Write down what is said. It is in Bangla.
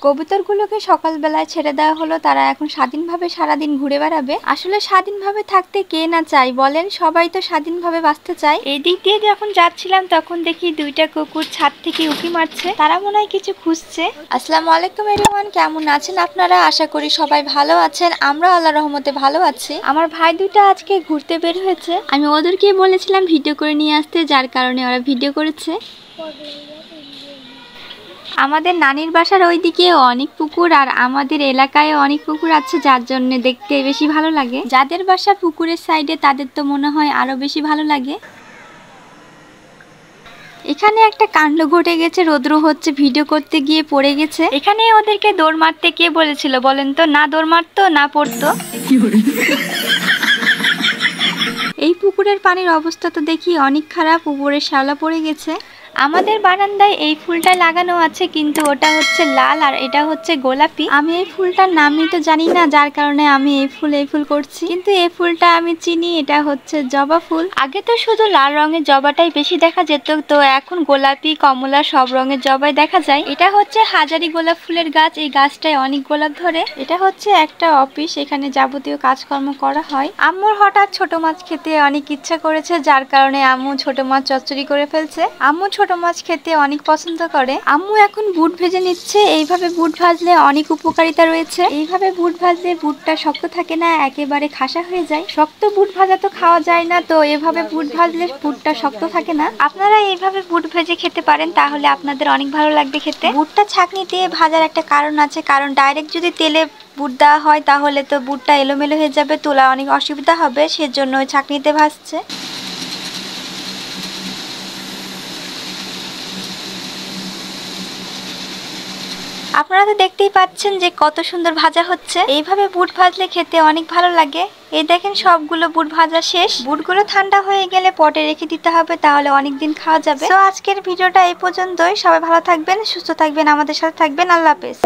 কবুতরগুলোকে সকালবেলায় ছেড়ে দেওয়া হলো, তারা এখন স্বাধীনভাবে সারাদিন ঘুরে বেড়াবে। আসলে স্বাধীনভাবে থাকতে কে না চায় বলেন, সবাই তো স্বাধীনভাবে বাঁচতে চায়। এই দিক দিয়ে যখন যাচ্ছিলাম তখন দেখি দুইটা কুকুর ছাদ থেকে উঁকি মারছে, তারা মনে হয় কিছু খুঁজছে। আসসালামু আলাইকুম এভরিওয়ান, কেমন আছেন আপনারা? আশা করি সবাই ভালো আছেন, আমরা আল্লাহর রহমতে ভালো আছি। আমার ভাই দুইটা আজকে ঘুরতে বের হয়েছে, আমি ওদেরকে বলেছিলাম ভিডিও করে নিয়ে আসতে, যার কারণে ওরা ভিডিও করেছে। আমাদের নানির বাসার ওইদিকে অনেক পুকুর আর আমাদের এলাকায় অনেক পুকুর আছে, যার জন্য দেখতে বেশি ভালো লাগে। যাদের বাসা পুকুরের সাইডে তাদের তো মনে হয় আরো বেশি ভালো লাগে। এখানে একটা কাণ্ড ঘটে গেছে, রৌদ্র হচ্ছে, ভিডিও করতে গিয়ে পড়ে গেছে। এখানে ওদেরকে দৌড় মারতে কে বলেছিল বলেন তো? না দৌড় মারতো না পড়তো। এই পুকুরের পানির অবস্থা তো দেখি অনেক খারাপ, উপরে শ্যাওলা পড়ে গেছে। আমাদের বারান্দায় এই ফুলটা লাগানো আছে, কিন্তু ওটা হচ্ছে লাল আর এটা হচ্ছে গোলাপি। আমি এই ফুলটার নামই তো জানি না, যার কারণে আমি এই ফুল করছি, কিন্তু এই ফুলটা আমি চিনি, এটা হচ্ছে জবা ফুল। আগে তো শুধু লাল রঙের জবাটাই বেশি দেখা যেত, তো এখন গোলাপি কমলা সব রঙের জবাই দেখা যায়। এটা হচ্ছে হাজারি গোলাপ ফুলের গাছ, এই গাছটায় অনেক গোলাপ ধরে। এটা হচ্ছে একটা অফিস, এখানে যাবতীয় কাজকর্ম করা হয়। আম্মুর হঠাৎ ছোট মাছ খেতে অনেক ইচ্ছা করেছে, যার কারণে আম্মু ছোট মাছ চচ্চড়ি করে ফেলছে। আম্মু ছোট মাছ খেতে অনেক পছন্দ করে। আম্মু এখন বুট ভেজে নিচ্ছে। এইভাবে বুট ভাজলে অনেক উপকারিতা রয়েছে। এইভাবে বুট ভাজলে বুটটা শক্ত থাকে না, একেবারে খাসা হয়ে যায়। শক্ত বুট ভাজা তো খাওয়া যায় না, তো এভাবে বুট ভাজলে বুটটা শক্ত থাকে না। আপনারা এইভাবে বুট ভেজে খেতে পারেন, তাহলে আপনাদের অনেক ভালো লাগবে খেতে। বুটটা ছাঁকনি দিয়ে ভাজার একটা কারণ আছে, কারণ ডাইরেক্ট যদি তেলে বুট দেওয়া হয় তাহলে তো বুটটা এলোমেলো হয়ে যাবে, তোলা অনেক অসুবিধা হবে, সেজন্য ওই ছাঁকনিতে ভাজছে। আপনারা তো দেখতেই পাচ্ছেন যে কত সুন্দর ভাজা হচ্ছে। এইভাবে বুট ভাজলে খেতে অনেক ভালো লাগে। এই দেখেন সবগুলো বুট ভাজা শেষ। বুটগুলো ঠান্ডা হয়ে গেলে পটে রেখে দিতে হবে, তাহলে অনেকদিন খাওয়া যাবে। তো আজকের ভিডিওটা এই পর্যন্তই। সবাই ভালো থাকবেন, সুস্থ থাকবেন, আমাদের সাথে থাকবেন। আল্লাহ হাফেজ।